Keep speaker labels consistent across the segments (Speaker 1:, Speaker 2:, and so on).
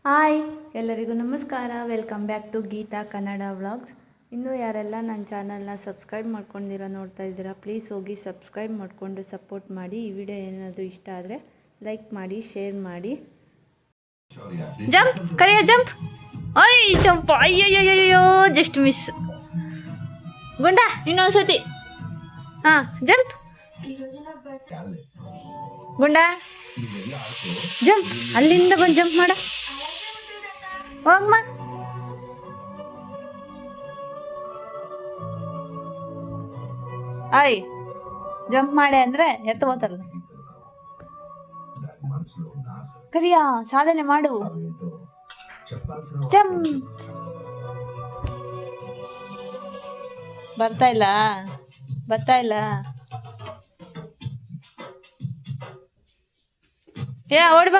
Speaker 1: Hi ಎಲ್ಲರಿಗೂ ನಮಸ್ಕಾರ. Welcome back to Geeta Kannada vlogs. ಇನ್ನೂ ಯಾರೆಲ್ಲ ನನ್ನ ಚಾನಲ್ನ ಸಬ್ಸ್ಕ್ರೈಬ್ ಮಾಡ್ಕೊಂಡಿರೋ ನೋಡ್ತಾ ಇದ್ದೀರಾ, ಪ್ಲೀಸ್ ಹೋಗಿ ಸಬ್ಸ್ಕ್ರೈಬ್ ಮಾಡಿಕೊಂಡು ಸಪೋರ್ಟ್ ಮಾಡಿ. ಈ ವಿಡಿಯೋ ಏನಾದರೂ ಇಷ್ಟ ಆದರೆ ಲೈಕ್ ಮಾಡಿ, ಶೇರ್ ಮಾಡಿ. ಜಂಪ್ ಕರಿಯ ಜಂಪ್. ಅಯ್ಯ ಜಂಪ್, ಅಯ್ಯಯ್ಯಯ್ಯೋ ಜಸ್ಟ್ ಮಿಸ್. ಗುಂಡ ಇನ್ನೊಂದು ಸತಿ. ಹಾಂ ಜಂಪ್. ಗುಂಡ ಜಂಪ್, ಅಲ್ಲಿಂದ ಬಂದು ಜಂಪ್ ಮಾಡ. ಹೋಗಮ್ಮ. ಆಯ್ ಜಂಪ್ ಮಾಡೆ ಅಂದ್ರೆ ಎತ್ತಬೋತಾರ. ಕರಿಯ ಸಾಧನೆ ಮಾಡು. ಜಂಪ್. ಬರ್ತಾ ಇಲ್ಲ. ಏ ಓಡ್ಬಾ.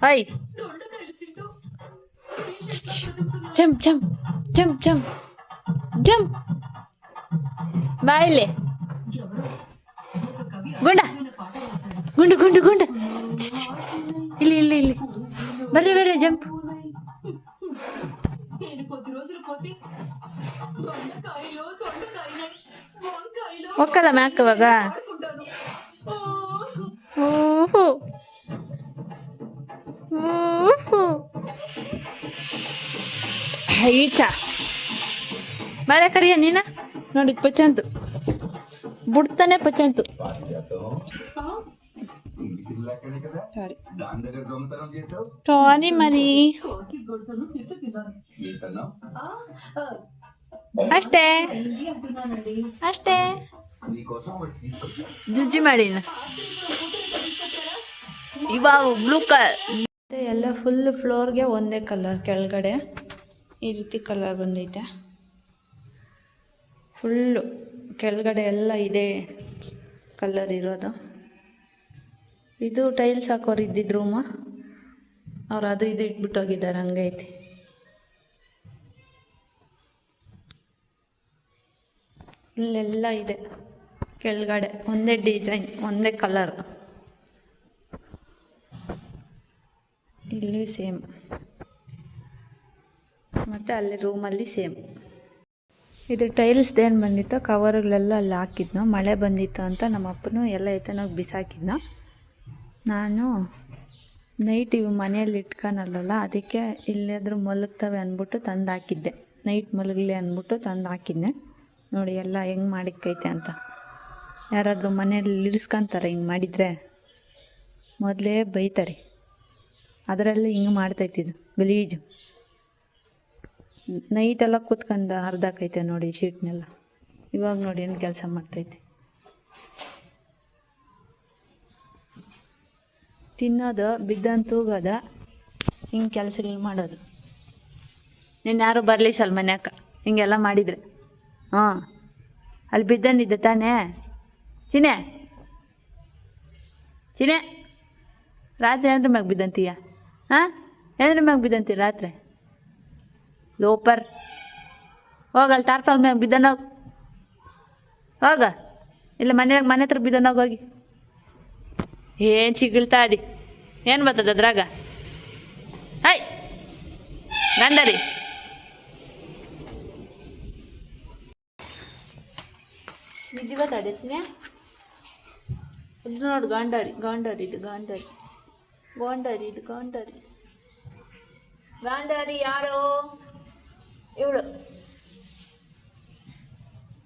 Speaker 1: High jump jump jump jump jump. ಬಾಯಿಲೆ ಗುಂಡು. ಇಲ್ಲಿ ಬರ್ರಿ ಜಂಪ್. ಒಕ್ಕಲ್ಲ ಮ್ಯಾಕ್ ಇವಾಗ. ಓಹೋ ಈಚ ಮರ ಕರಿಯ ನೀನ ನೋಡಿ. ಪಚಂತು ಬಿಡ್ತಾನೆ ಪಚಂತು. ಸಾರಿ ಮರಿ. ಅಷ್ಟೇ ಜುಜ್ಜಿ ಮಾಡಿ ಇವಾಗ ಬ್ಲೂ ಕಲರ್ ಎಲ್ಲ ಫುಲ್ ಫ್ಲೋರ್ಗೆ ಒಂದೇ ಕಲರ್. ಕೆಳಗಡೆ ಈ ರೀತಿ ಕಲರ್ ಬಂದೈತೆ. ಫುಲ್ಲು ಕೆಳಗಡೆ ಎಲ್ಲ ಇದೇ ಕಲರ್ ಇರೋದು. ಇದು ಟೈಲ್ಸ್ ಹಾಕೋರು ಇದ್ದಿದ್ದು ರೂಮ, ಅವ್ರು ಅದು ಇದು ಇಟ್ಬಿಟ್ಟೋಗಿದ್ದಾರೆ. ಹಂಗೆ ಐತಿ. ಫುಲ್ಲೆಲ್ಲ ಇದೆ ಕೆಳಗಡೆ ಒಂದೇ ಡಿಸೈನ್, ಒಂದೇ ಕಲರ್. ಇಲ್ಲಿ ಸೇಮ್, ಮತ್ತು ಅಲ್ಲಿ ರೂಮಲ್ಲಿ ಸೇಮ್. ಇದು ಟೈಲ್ಸ್ದೇನು ಬಂದಿತ್ತು, ಕವರ್ಗಳೆಲ್ಲ ಅಲ್ಲಿ ಹಾಕಿದ್ನೋ. ಮಳೆ ಬಂದಿತ್ತು ಅಂತ ನಮ್ಮ ಅಪ್ಪನೂ ಎಲ್ಲ ಎತ್ತನೋಗಿ ಬಿಸಾಕಿದ್ನೋ. ನಾನು ನೈಟ್ ಇವು ಮನೆಯಲ್ಲಿ ಇಟ್ಕೊಳಲ್ಲ, ಅದಕ್ಕೆ ಇಲ್ಲಾದರೂ ಮಲಗ್ತವೆ ಅಂದ್ಬಿಟ್ಟು ತಂದು ಹಾಕಿದ್ದೆ. ನೈಟ್ ಮಲಗಲಿ ಅಂದ್ಬಿಟ್ಟು ತಂದು ಹಾಕಿದ್ದೆ. ನೋಡಿ ಎಲ್ಲ ಹೆಂಗೆ ಮಾಡಿಕ್ಕೈತೆ ಅಂತ. ಯಾರಾದರೂ ಮನೆಯಲ್ಲಿ ಇಳಿಸ್ಕೊತಾರೆ ಹಿಂಗೆ ಮಾಡಿದರೆ, ಮೊದಲೇ ಬೈತಾರೆ. ಅದರಲ್ಲಿ ಹಿಂಗೆ ಮಾಡ್ತೈತಿದ್ದು ಗಲೀಜು. ನೈಟೆಲ್ಲ ಕೂತ್ಕೊಂಡು ಹರಿದಾಕೈತೆ ನೋಡಿ ಶೀಟ್ನೆಲ್ಲ. ಇವಾಗ ನೋಡಿ ಏನು ಕೆಲಸ ಮಾಡ್ತೈತೆ. ತಿನ್ನೋದು, ಬಿದ್ದಂಗೆ ತೂಗೋದು, ಹಿಂಗೆ ಕೆಲಸಗಳು ಮಾಡೋದು. ನೀನು ಯಾರು ಬರಲಿ ಸಲ್ ಮನ್ಯಾಕ ಹಿಂಗೆಲ್ಲ ಮಾಡಿದರೆ. ಹಾಂ ಅಲ್ಲಿ ಬಿದ್ದನಿದ್ದೆ ತಾನೇ ಚಿನೆ ರಾತ್ರಿ ಏನ್ರ ಮ್ಯಾಗ ಬಿದ್ದಂತೀಯ? ಹಾಂ ಏನ್ರ ಮ್ಯಾಗ ಬಿದ್ದಂತೀಯ ರಾತ್ರಿ? ಲೋಪರ್ ಹೋಗಲ್ಲಿ ಟಾರ್ಪಲ್ ಮ್ಯಾಗ ಬಿದ್ದನೋಗ. ಹೋಗ ಇಲ್ಲ ಮನೆ ಹತ್ರ ಬಿದ್ದನೋಗ ಹೋಗಿ. ಏನು ಸಿಗಿಳ್ತಾ ಅದಿ? ಏನು ಬರ್ತದೆ ಅದ್ರಾಗ? ಹಾಯ್ ಗಂಡರಿ ನಿದ್ದೆ ಬರ್ತದೆ ಚಿನ್ನೆ. ಇದು ನೋಡು ಗಾಂಡಾರಿ ಯಾರು ಇವಳು?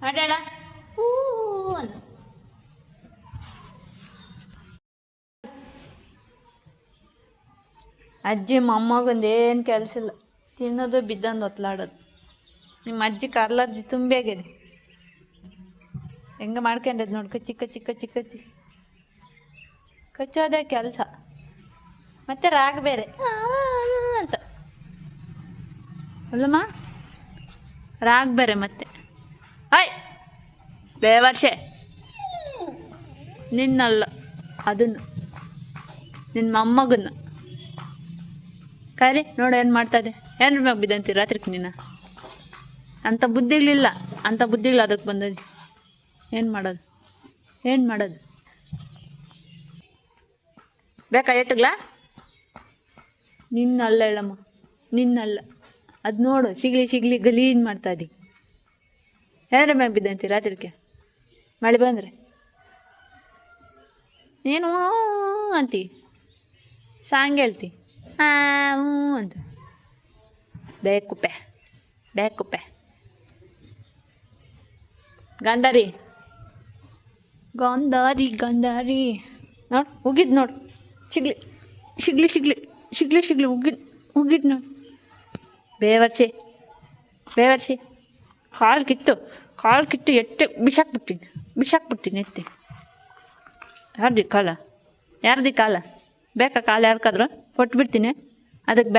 Speaker 1: ಅಡ್ಯಾಡ ಅಜ್ಜಿ ಮೊಮ್ಮಗಂದು ಏನು ಕೆಲಸ ಇಲ್ಲ, ತಿನ್ನೋದು ಬಿದ್ದಂದು ಹೊತ್ಲಾಡೋದು. ನಿಮ್ಮ ಅಜ್ಜಿ ಕಾರ್ಲರ್ಜಿ ತುಂಬೇಗಿದೆ. ಹೆಂಗೆ ಮಾಡ್ಕೊಂಡದ್ದು ನೋಡಿ, ಕಚ್ಚಿ ಕಚ್ಚೋದೇ ಕೆಲಸ. ಮತ್ತೆ ರಾಗ ಬೇರೆ ಅಂತ ಅಲ್ಲಮ್ಮ, ರಾಗ ಬೇರೆ ಮತ್ತೆ. ಆಯ್ ಬೇವರ್ಷೆ ನಿನ್ನಲ್ಲ, ಅದನ್ನು ನಿನ್ನ ಮೊಮ್ಮಗನ್ನು ಕರಿ. ನೋಡು ಏನು ಮಾಡ್ತಾಯಿದೆ. ಏನ್ರ ಮ್ಯಾಗ ಬಿದ್ದಂತೀರಿ ರಾತ್ರಿಗೆ ನೀನು? ಅಂಥ ಬುದ್ಧಿಗಳಿಲ್ಲ, ಅದಕ್ಕೆ ಬಂದದ್ದು. ಏನು ಮಾಡೋದು? ಬೇಕಾ ಎಟ್ಟಗ್ಲಾ? ನಿನ್ನಲ್ಲ ಹೇಳಮ್ಮ, ನಿನ್ನಲ್ಲ. ಅದು ನೋಡು, ಸಿಗ್ಲಿ ಗಲೀಜು ಮಾಡ್ತಾ ಇದ್ದಿ. ಯಾರ ಮ್ಯಾಗ ಬಿದ್ದಂತಿ ರಾತ್ರಿಗೆ ಮಳೆ ಬಂದರೆ ನೀನು ಅಂತಿ, ಸಾಂಗ್ ಹೇಳ್ತಿ ಹ್ಞೂ ಅಂತ. ಬೇಕುಪ್ಪೆ ಗಂಧಾರಿ ನೋಡು ಉಗಿದ್ ನೋಡು, ಸಿಗ್ಲಿ ಉಗಿದ್ ನೋಡು. ಬೇವರ್ಸಿ ಕಾಲು ಕಿತ್ತು ಎಟ್ಟೆ ಬಿಸಾಕ್ಬಿಡ್ತೀನಿ ಎತ್ತಿ. ಯಾರ್ದಿ ಕಾಲ ಬೇಕಾ? ಕಾಲು ಯಾರ್ಕಾದ್ರು ಕೊಟ್ಬಿಡ್ತೀನಿ. ಅದಕ್ಕೆ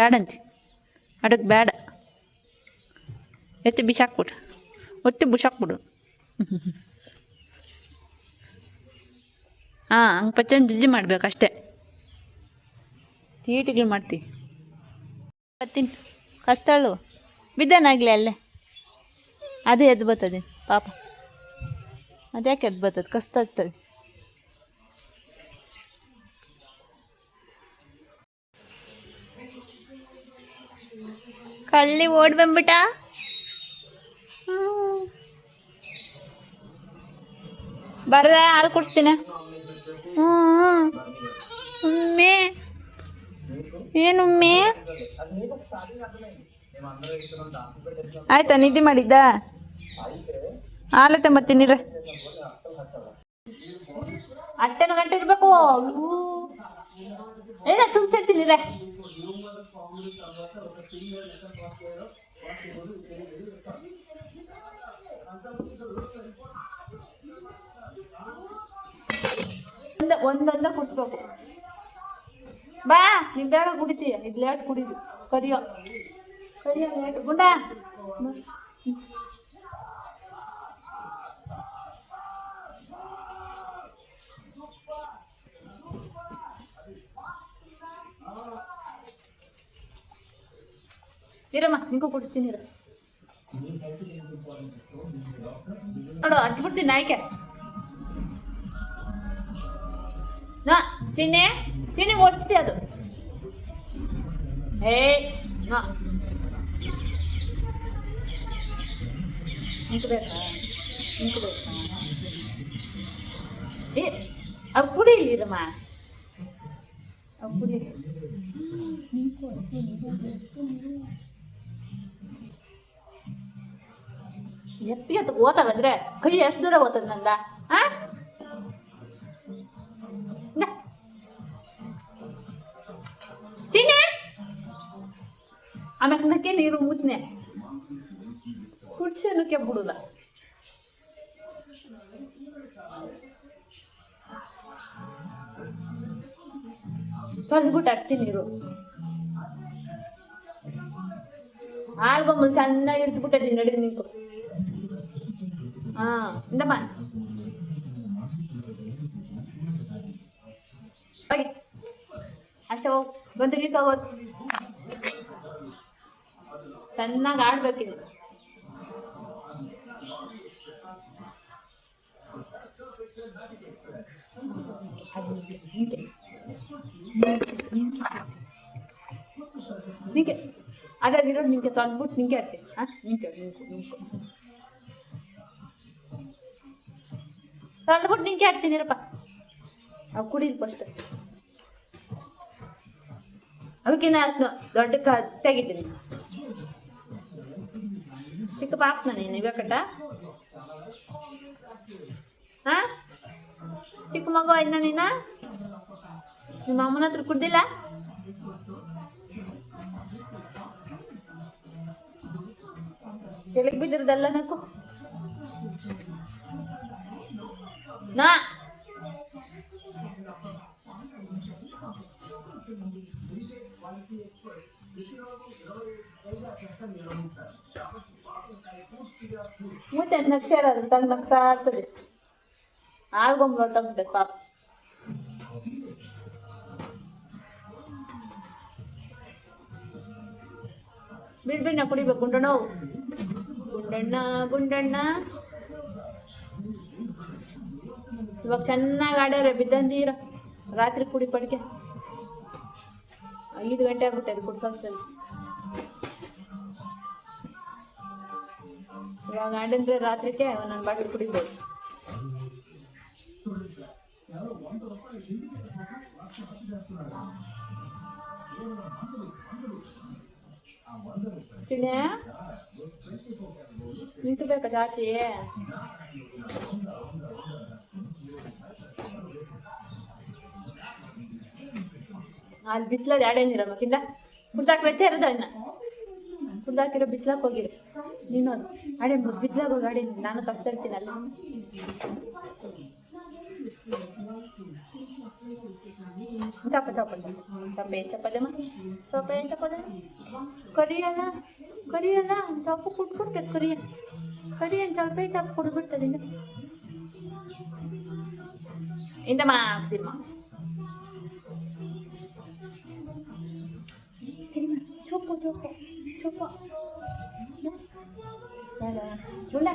Speaker 1: ಬೇಡ ಎತ್ತಿ ಬಿಸಾಕ್ಬಿಡು. ಹಾಂ, ಹಂಗೆ ಪಚ್ಚನ್ ಜಜ್ಜಿ ಮಾಡ್ಬೇಕಷ್ಟೆ. ತೀಟಿಗಳು ಮಾಡ್ತೀವಿ. ಬರ್ತೀನಿ, ಕಸ್ತಾಳು ಬಿದ್ದಾನಾಗಲಿ ಅಲ್ಲೇ. ಅದೇ ಎದ್ದು ಬರ್ತದೆ ಪಾಪ, ಅದ್ಯಾಕೆ ಎದ್ದು ಬರ್ತದೆ, ಕಸ್ತಾಗ್ತದೆ. ಕಳ್ಳಿ ಓಡಿ ಬಂದ್ಬಿಟ್ಟ. ಬರ್ರೆ ಹಾಲು ಕುಡಿಸ್ತೀನಿ. ಉಮ್ಮೆ ಏನು ಉಮ್ಮೆ? ಆಯ್ತಾ ನಿದ್ದೆ ಮಾಡಿದ್ದ? ಹಾಲತ್ತೆ ಬರ್ತೀನಿ ರೀ. ಅಟ್ಟೆನ ಗಂಟೆ ಇರ್ಬೇಕು. ಏನ ತುಂಬಿಸಿರ್ತೀನಿ ರೇ. ಒಂದೊಂದ ಕುಡಿಸ್ಬೇಕು. ಬಾ ನೀನ್ ಬೇಗ ಕುಡಿತೀಯ, ಇದು ಲೇಟ್ ಕುಡಿದು. ಕರಿಯೋ ಲೇಟ್ ಗುಂಡ. ಇರಮ್ಮ, ನಿಂಗೂ ಕುಡಿಸ್ತೀನಿ. ನೋಡು ಅಟ್ಬಿಡ್ತೀನಿ ಆಯ್ಕೆ. ಚಿನ್ನಿ ಓಡಿಸ್ತಿ ಅದು. ನಿಂಕಬೇಕಾ? ಅವು ಕುಡಿಲಿರಮ್ಮ, ಅವು ಕುಡಿ. ಎತ್ತಿ ಓದ್ತಾವಂದ್ರೆ ಕೈ ಎಷ್ಟು ದೂರ ಓದ್ತದ ನಂದ? ಚಿನ್ನೆ ಆಮೇಲೆ ನೀರು ಮುಚ್ನೆ ಕುಡ್ಸನಕ್ಕೆ ಬಿಡುಲ್ಲ. ತೊಳೆದ್ಬಿಟ್ಟು ಅಡ್ತೀನಿ ನೀರು. ಆಲ್ಬಮ್ ಚೆನ್ನಾಗಿ ಇಡ್ಬಿಟ್ಟಿದ್ದೀನಿ ನಡಿ ನಿಂಕು. ಇಂದಮ್ಮ ಹೋಗಿ ಅಷ್ಟೇ, ಹೋಗಿ ಬಂದಿರ್ಲಿಕ್ಕೆ ಹೋಗೋದು. ಚೆನ್ನಾಗಿ ಆಡ್ಬೇಕಿದೆ. ನಿಂಗೆ ಅದಾಗಿರೋದು ನಿಂಗೆ ತೊಳೆದ್ಬಿಟ್ಟು ನಿಂಗೆ ಆಡ್ತೀನಿ. ತೊಳೆದ್ಬಿಟ್ಟು ನಿಂಗೆ ಆಡ್ತೀನಿರಪ್ಪ. ಅವು ಕುಡಿದು ಫಸ್ಟ್. ಅವಕ್ಕಿನ್ನ ಅಷ್ಟು ದೊಡ್ಡ ತೆಗಿತೀನಿ. ಚಿಕ್ಕ ಪಾಪ ನೀನು ಇವಾಗಟ್ಟ. ಚಿಕ್ಕ ಮಗು ಆಯ್ನ ನೀನ? ನಿಮ್ಮ ಅಮ್ಮನ ಹತ್ರ ಕುಡ್ದಿಲ್ಲ? ಕೆಳಗೆ ಬಿದ್ದಿರೋದೆಲ್ಲ ನಕ್ಕು ನಾ. ಮತ್ತೆ ನಕ್ಷರ ಅದು ತಂಗ್ ನಗ್ತಾ ಇರ್ತದೆ. ಆಲ್ಗೊಂಬ್ ಹೊಟ್ಟೋಗ್ಬೇಕು ಪಾಪ. ಬಿಡ್ಬಿಡ್ನ ಕುಡಿಬೇಕು. ಗುಂಡಣ್ಣ ಇವಾಗ ಚೆನ್ನಾಗಿ ಆಡ್ಯಾರ. ಬಿದ್ದಂದೀರ ರಾತ್ರಿ ಕುಡಿ ಪಡಿಕೆ. 5 ಗಂಟೆ ಆಗ್ಬಿಟ್ಟೆ ಅದು ಕುಡ್ಸೋಷ್ಟರಲ್ಲಿ. ಇವಾಗ ಗಂಡಂದ್ರೆ ರಾತ್ರಿಗೆ ಒಂದೊಂದು ಬಾಟಲ್ ಕುಡಿಬೋದು. ನಿಂತಬೇಕಾ ಜಾತಿ ಅಲ್ಲಿ ಬಿಸಿಲಲ್ಲಿ ಆಡೇನಿರಮ್ಮ ಕಿಂದ ಕುಡ್ದಾಕ ವೆಚ್ಚ ಇರೋದು ಇನ್ನ ಕುಡ್ದಾಕಿರೋ ಬಿಸ್ಲಾಕ್ ಹೋಗಿರು ನೀನು ಅದು ಆಡೇ ಬಿಸ್ಲಾಗ ಹೋಗಿ ಆಡೇ ನಾನು ಕಷ್ಟ ಇರ್ತೀನಿ ಅಲ್ಲಿ. ಚಪ್ಪ ಚಪ್ಪ ಚಪ್ಪೆ ಚಪ್ಪದಮ್ಮ ಚಪ್ಪೆ ಚಪ್ಪದ ಕರಿಯಲ್ಲ ಕರಿಯಲ್ಲ ಚಪ್ಪು ಕುಟ್ಬಿಡ್ತದೆ ಕರಿಯನ್ ಚಪ್ಪೆ ಚಪ್ಪು ಕುಡ್ಬಿಡ್ತದೆ ಇಂದಮ್ಮ ಆಗ್ತಿಮ್ಮ ಚೊಪ್ಪು ಚೊಪ್ಪು ಚೊಪ್ಪ ಉಂಡ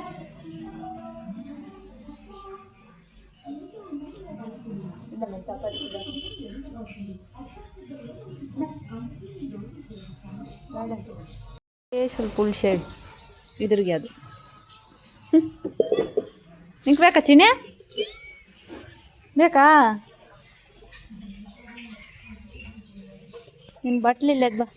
Speaker 1: ಇಂದಮ್ಮ ಚಪಾತಿ ಸ್ವಲ್ಪ ಹುಳ್ಸೆ ಇದ್ರಿಗೆ ಅದು ನಿಂಗೆ ಬೇಕಾ ಚಿನ್ನೆ ಬೇಕಾ ನಿನ್ನ ಬಟ್ಲಿಲ್ಲ ಬಾ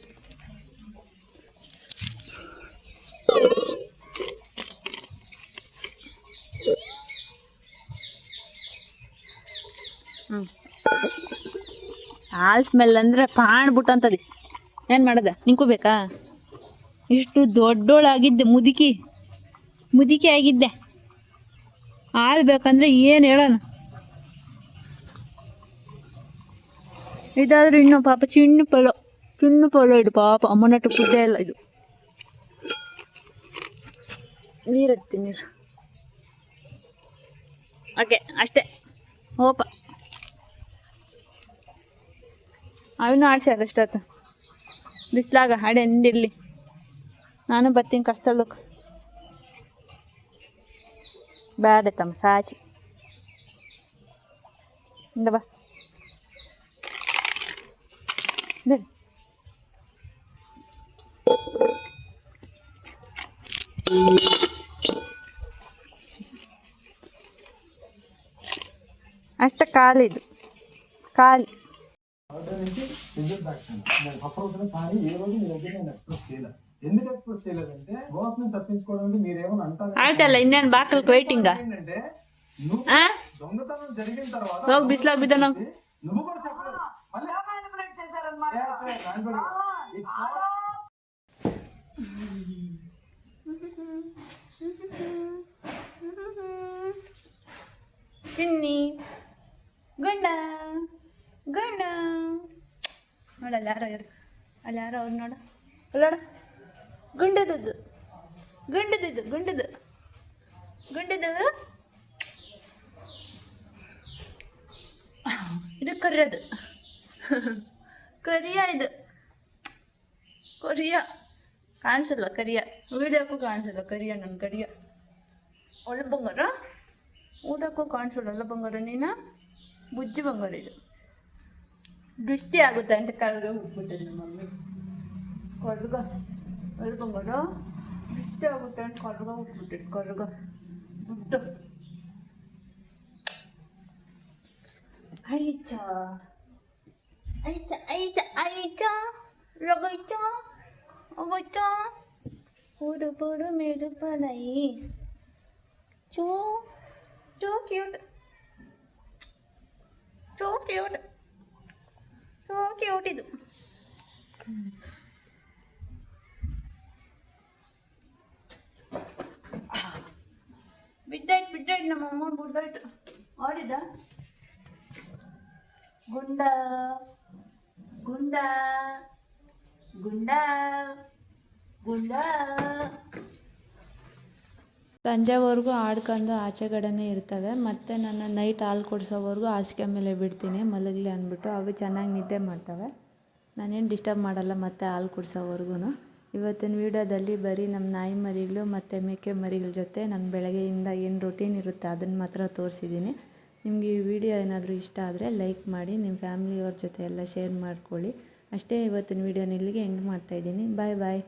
Speaker 1: ಹಾಲು ಸ್ಮೆಲ್ ಅಂದರೆ ಪಾಣ್ಬಿಟ್ಟಂತದಿ ಏನು ಮಾಡೋದ ನಿಂಗೂ ಬೇಕಾ ಇಷ್ಟು ದೊಡ್ಡೋಳಾಗಿದ್ದೆ ಮುದುಕಿ ಆಗಿದ್ದೆ ಹಾಲು ಬೇಕಂದ್ರೆ ಏನು ಹೇಳೋಣ. ಇದಾದ್ರೂ ಇನ್ನೂ ಪಾಪ ಚಿನ್ನು ಪೊಲ ಇಡು ಪಾಪ ಅಮ್ಮನಟ್ಟು ಕುದ್ದೇ ಇಲ್ಲ ಇದು. ನೀರತ್ತಿ ನೀರು ಓಕೆ ಅಷ್ಟೇ ಹೋಪ ಅವನು ಆಡ್ಸ್ಯಾರ ಅಷ್ಟೊತ್ತು ಬಿಸ್ಲಾಗ ಹಾಡೆ ಎಂದಿರಲಿ ನಾನು ಬರ್ತೀನಿ ಕಸ್ತಳಕ್ಕೆ ಬೇಡ ತಮ್ಮ ಸಾಚಿ ಇಂದ ಬಾ అష్ట కాలేదు ఖాళీ ಆಯ್ತಲ್ಲ ಇನ್ನೇನು ಬಾಕಲ್కి వెయిటింగ్ ಹೋಗಿ ಬಿಸ್ಲಾಗ ಬಿದ್ದ ನಾವು ಚಿನ್ನಿ ಗಂಡ ಗಂಡ ನೋಡಲ್ಲ ಯಾರೋ ಅಲ್ಲಿ ಯಾರೋ ಅವ್ರು ನೋಡ ಅಲ್ಲೋಡ ಗುಂಡದದ್ದು ಗುಂಡದದ್ದು ಗುಂಡದು ಗುಂಡದು ಇದು ಕರಿಯೋದು ಕರಿಯ ಇದು ಕೊರಿಯ ಕಾಣಿಸಲ್ಲ ಕರಿಯ ವಿಡಿಯೋಕ್ಕೂ ಕಾಣಿಸಲ್ಲ ಕರಿಯ ನನ್ನ ಕರಿಯ ಒಳ್ಳೆ ಬಂಗಾರ ಊಟಕ್ಕೂ ಕಾಣಿಸಲ್ಲ ಬಂಗಾರ ನೀನು ಬುಜ್ಜಿ ಬಂಗಾರ ಇದು ದೃಷ್ಟಿ ಆಗುತ್ತೆ ಅಂತ ಕೆಳಗೆ ಹೋಗ್ಬಿಟ್ಟೆ ನಮ್ಮ ಮಮ್ಮಿ ಕೊರ್ಗ ಒಳ್ಳೆ ಬಂಗಾರ ದೃಷ್ಟಿ ಆಗುತ್ತೆ ಅಂತ ಕೊರ್ಗ ಹೋಗ್ಬಿಟ್ಟೆ ಕೊರ್ಗ ಬಿಟ್ಟು ಐಚ ಐಚ ಐಚ ಐಚ ರಗೈಚ ಅವೈಚ ಪುಡು ಪುಡು ಮೇಡು ಪಲೈ ಚೋ so cute so cute so cute ಇದು ಬಿಡ್ಡಾಯ್ತು ನಮ್ಮ ಅಮ್ಮ ಬಿಡ್ಡಾಯ್ತು ಆಡಿದ ಗುಂಡ ಗುಂಡ ಗುಂಡ ಗುಂಡ ಸಂಜೆವರೆಗೂ ಆಡ್ಕೊಂಡು ಆಚೆಗಡೆನೇ ಇರ್ತವೆ ಮತ್ತು ನನ್ನ ನೈಟ್ ಹಾಲು ಕೊಡಿಸೋವರೆಗೂ ಹಾಸಿಗೆ ಮೇಲೆ ಬಿಡ್ತೀನಿ ಮಲಗಲಿ ಅಂದ್ಬಿಟ್ಟು ಅವು ಚೆನ್ನಾಗಿ ನಿದ್ದೆ ಮಾಡ್ತವೆ. ನಾನೇನು ಡಿಸ್ಟರ್ಬ್ ಮಾಡಲ್ಲ ಮತ್ತು ಹಾಲು ಕುಡಿಸೋವರೆಗೂ. ಇವತ್ತಿನ ವೀಡಿಯೋದಲ್ಲಿ ಬರೀ ನಮ್ಮ ನಾಯಿ ಮರಿಗಳು ಮತ್ತು ಮೇಕೆ ಮರಿಗಳ ಜೊತೆ ನನ್ನ ಬೆಳಗ್ಗೆಯಿಂದ ಏನು ರೊಟೀನ್ ಇರುತ್ತೆ ಅದನ್ನು ಮಾತ್ರ ತೋರಿಸಿದ್ದೀನಿ. ನಿಮಗೆ ಈ ವಿಡಿಯೋ ಏನಾದರೂ ಇಷ್ಟ ಆದರೆ ಲೈಕ್ ಮಾಡಿ, ನಿಮ್ಮ ಫ್ಯಾಮಿಲಿಯವ್ರ ಜೊತೆ ಎಲ್ಲ ಶೇರ್ ಮಾಡ್ಕೊಳ್ಳಿ. ಅಷ್ಟೇ ಇವತ್ತಿನ ವೀಡಿಯೋನ ಇಲ್ಲಿಗೆ ಎಂಡ್ ಮಾಡ್ತಾಯಿದ್ದೀನಿ. ಬಾಯ್ ಬಾಯ್.